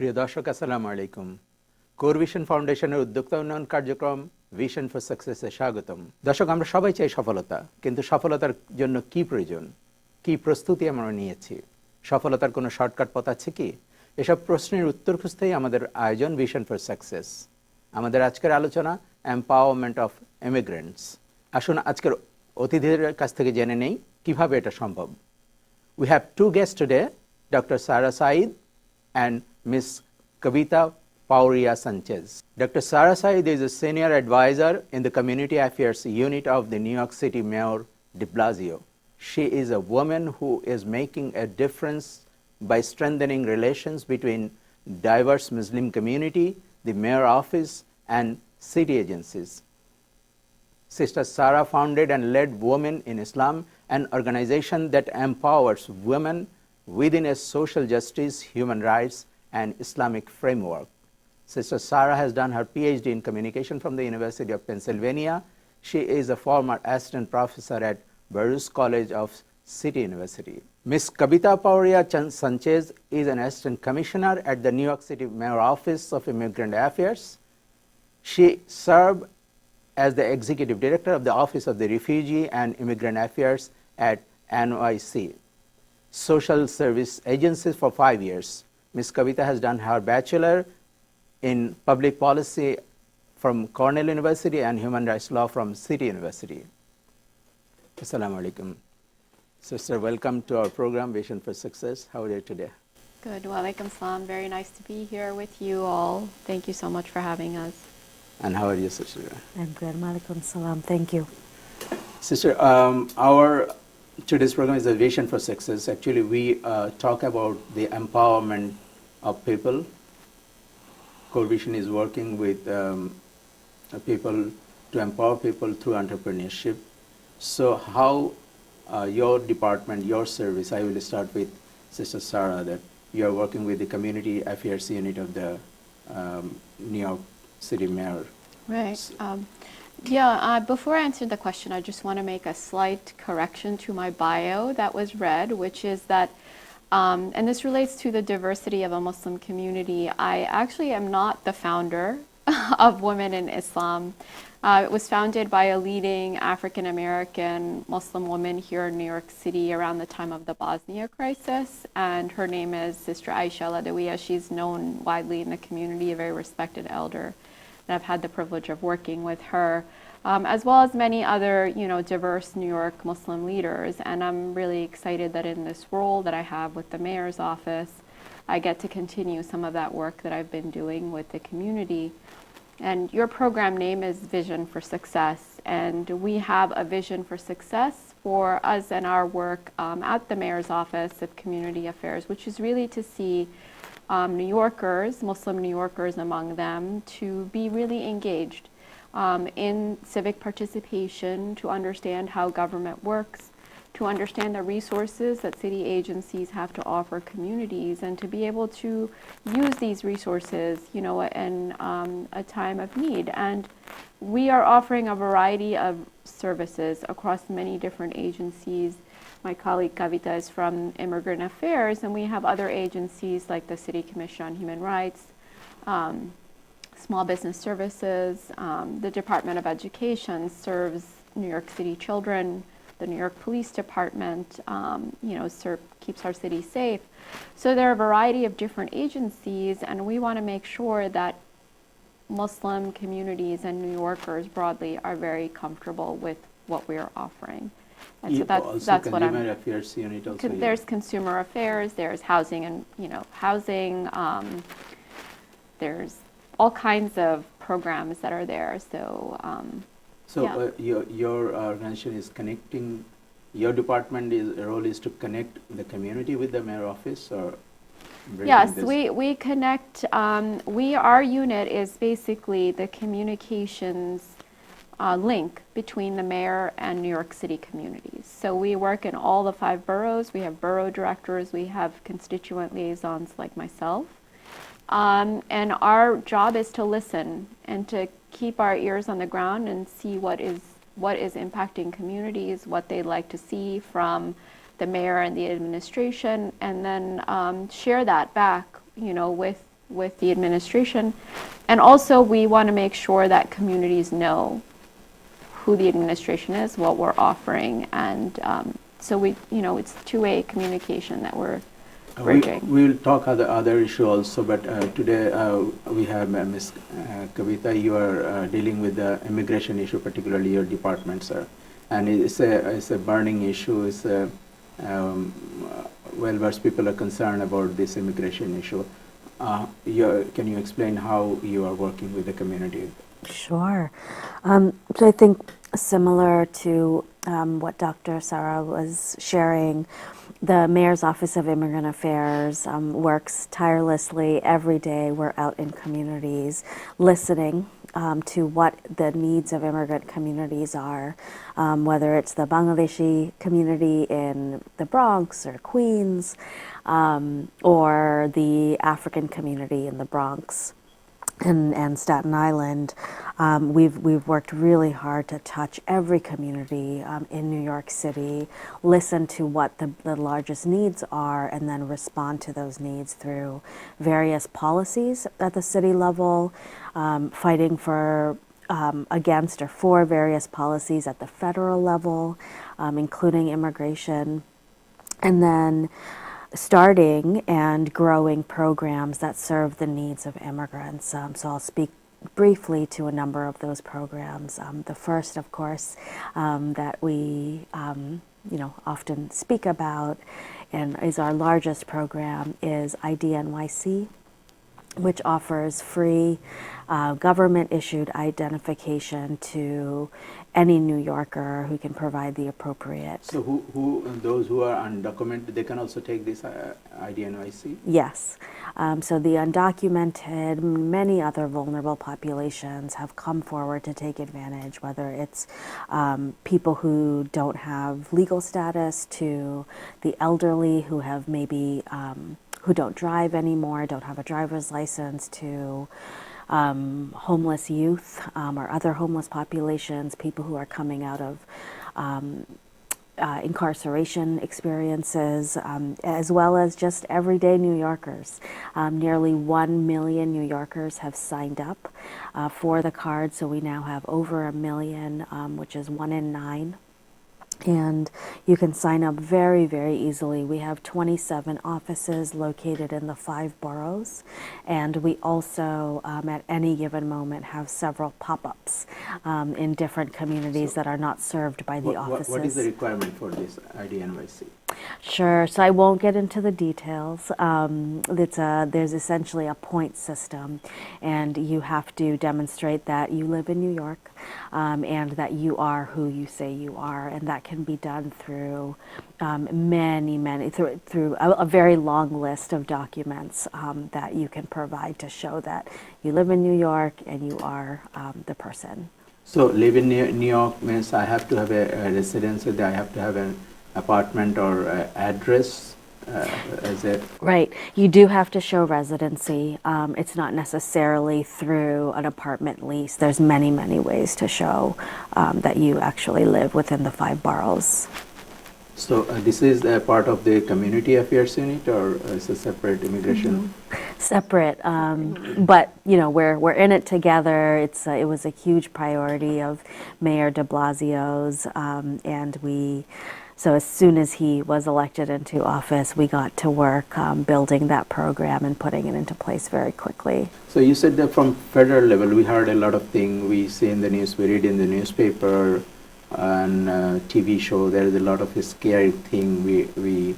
প্রিয় দর্শক আসসালামু আলাইকুম। কোর ভিশন ফাউন্ডেশনের উদ্যোক্তা উন্নয়ন কার্যক্রম ভিশন ফর সাকসেসে স্বাগতম। দর্শক, আমরা সবাই চাই সফলতা, কিন্তু সফলতার জন্য কি প্রয়োজন, কি প্রস্তুতি আমরা নিয়েছি, সফলতার কোনো শর্টকাট পথ আছে কি? এসব প্রশ্নের উত্তর খুঁজতেই আমাদের আয়োজন ভিশন ফর সাকসেস। আমাদের আজকের আলোচনা এম্পাওয়ারমেন্ট অফ ইমিগ্রেন্টস। আসুন আজকের অতিথিদের কাছ থেকে জেনে নেই কিভাবে এটা সম্ভব। We have two guests today, Dr. Sara Said and Ms. Kavita Pauria Sanchez. Dr. Sara Said is a senior advisor in the Community Affairs Unit of the New York City Mayor de Blasio. She is a woman who is making a difference by strengthening relations between diverse Muslim community, the mayor office, and city agencies. Sister Sara founded and led Women in Islam, an organization that empowers women within a social justice, human rights, and Islamic framework. Sister Sara has done her PhD in communication from the University of Pennsylvania. She is a former assistant professor at Burroughs College of City University. Ms. Kavita Pauria Sanchez is an assistant commissioner at the New York City Mayor Office of Immigrant Affairs. She served as the Executive Director of the Office of the Refugee and Immigrant Affairs at NYC Social Service Agencies for 5 years. Ms. Kavita has done her Bachelor in Public Policy from Cornell University and Human Rights Law from City University. Assalamu alaikum. Sister, welcome to our program, Vision for Success. How are you today? Good. Wa alaikum salam. Very nice to be here with you all. Thank you so much for having us. And how are you, Sister? I'm good. Malikum salam. Thank you. Sister, our today's program is a Vision for Success. Actually, we talk about the empowerment of people. Core Vision is working with people to empower people through entrepreneurship. So how your department, your service, I will start with Sister Sara, that you are working with the Community Affairs Unit of the New York City Mayor. Right. Before I answer the question, I just want to make a slight correction to my bio that was read, which is that, and this relates to the diversity of a Muslim community. I actually am not the founder of Women in Islam. It was founded by a leading African American Muslim woman here in New York City around the time of the Bosnia crisis, and her name is Sister Aisha Ladawiya. She's known widely in the community, a very respected elder. And I've had the privilege of working with her, as well as many other, diverse New York Muslim leaders. And I'm really excited that in this role that I have with the mayor's office, I get to continue some of that work that I've been doing with the community. And your program name is Vision for Success. And we have a vision for success for us and our work at the mayor's office of community affairs, which is really to see New Yorkers, Muslim New Yorkers among them, to be really engaged in civic participation, to understand how government works, to understand the resources that city agencies have to offer communities, and to be able to use these resources, in a time of need. And we are offering a variety of services across many different agencies. My colleague Kavita is from Immigrant Affairs, and we have other agencies like the City Commission on Human Rights, Small Business Services, the Department of Education serves New York City children, the New York Police Department, keeps our city safe. So there are a variety of different agencies, and we want to make sure that Muslim communities and New Yorkers broadly are very comfortable with what we are offering. And so that's what I'm. Affairs unit also. There's consumer affairs. There's housing and housing. There's all kinds of programs that are there. Your organization is connecting. Your department role is to connect the community with the mayor office, or. Yes, we connect. Our unit is basically the communications link between the mayor and New York City communities. So we work in all the 5 boroughs. We have borough directors. We have constituent liaisons like myself. And our job is to listen and to keep our ears on the ground and see what is impacting communities, what they'd like to see from the mayor and the administration, and then share that back, with with the administration. And also, we want to make sure that communities know who the administration is, what we're offering, and so it's two-way communication that we're bridging. We will talk other issue also, but today we have Ms. Kavita. You are dealing with the immigration issue, particularly your department, sir, and it's a burning issue. It's well-versed people are concerned about this immigration issue. Can you explain how you are working with the community? Sure. So I think similar to what Dr. Sarah was sharing, the Mayor's Office of Immigrant Affairs works tirelessly every day. We're out in communities listening to what the needs of immigrant communities are, whether it's the Bangladeshi community in the Bronx or Queens, or the African community in the Bronx and Staten Island. We've worked really hard to touch every community in New York City, listen to what the largest needs are, and then respond to those needs through various policies at the city level, fighting for against or for various policies at the federal level, including immigration, and then starting and growing programs that serve the needs of immigrants. So I'll speak briefly to a number of those programs. The first, of course, that we often speak about and is our largest program is IDNYC, which offers free government-issued identification to any New Yorker who can provide the appropriate. So those who are undocumented, they can also take this IDNYC? Yes. So the undocumented, many other vulnerable populations have come forward to take advantage, whether it's people who don't have legal status, to the elderly who have maybe who don't drive anymore, don't have a driver's license, to homeless youth or other homeless populations, people who are coming out of incarceration experiences, as well as just everyday New Yorkers. Nearly 1 million New Yorkers have signed up for the card, so we now have over 1 million, which is 1 in 9. And you can sign up very, very easily. We have 27 offices located in the 5 boroughs, and we also, at any given moment, have several pop-ups in different communities that are not served by the offices. What is the requirement for this IDNYC? Sure. So I won't get into the details. There's essentially a point system, and you have to demonstrate that you live in New York and that you are who you say you are, and that can be done through through a very long list of documents that you can provide to show that you live in New York and you are the person. So live in New York means I have to have a residence, I have to have an apartment or address as a... Right. You do have to show residency. It's not necessarily through an apartment lease. There's many, many ways to show that you actually live within the 5 boroughs. So this is a part of the community affairs unit, or is a separate immigration? Separate, but we're in it together. It was a huge priority of Mayor de Blasio's, and so as soon as he was elected into office, we got to work building that program and putting it into place very quickly. So you said that from federal level, we heard a lot of things. We see in the news, we read in the newspaper, and TV show. There is a lot of scary thing we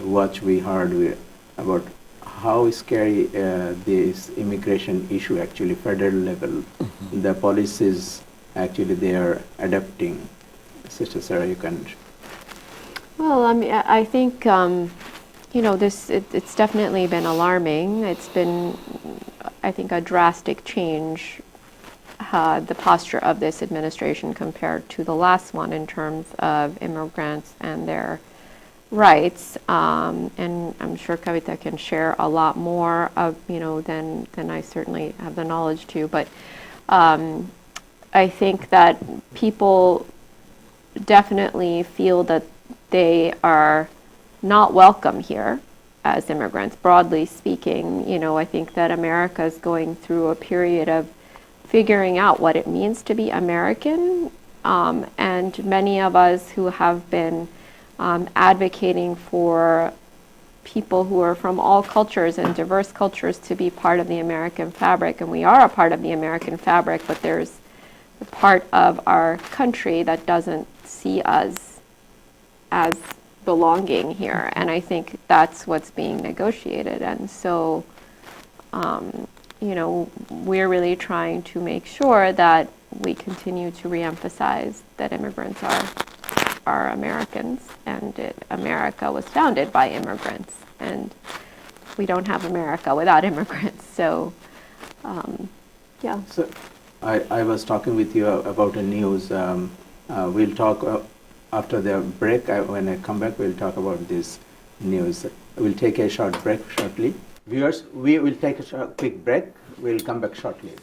watch. We heard about how scary this immigration issue actually federal level. The policies actually they are adapting. Sister Sarah, you can. Well, I think it's definitely been alarming. It's been, I think, a drastic change, the posture of this administration compared to the last one in terms of immigrants and their rights. And I'm sure Kavita can share a lot more of than I certainly have the knowledge to. But I think that people definitely feel that they are not welcome here, as immigrants. Broadly speaking, I think that America is going through a period of figuring out what it means to be American, and many of us who have been advocating for people who are from all cultures and diverse cultures to be part of the American fabric, and we are a part of the American fabric, but there's a part of our country that doesn't see us as belonging here, and I think that's what's being negotiated. And so, we're really trying to make sure that we continue to reemphasize that immigrants are Americans, and America was founded by immigrants, and we don't have America without immigrants. So, yeah. So I was talking with you about a news. We'll talk after the break. When I come back, we'll talk about this news. We'll take a short break shortly. Viewers, we will take a quick break. We'll come back shortly.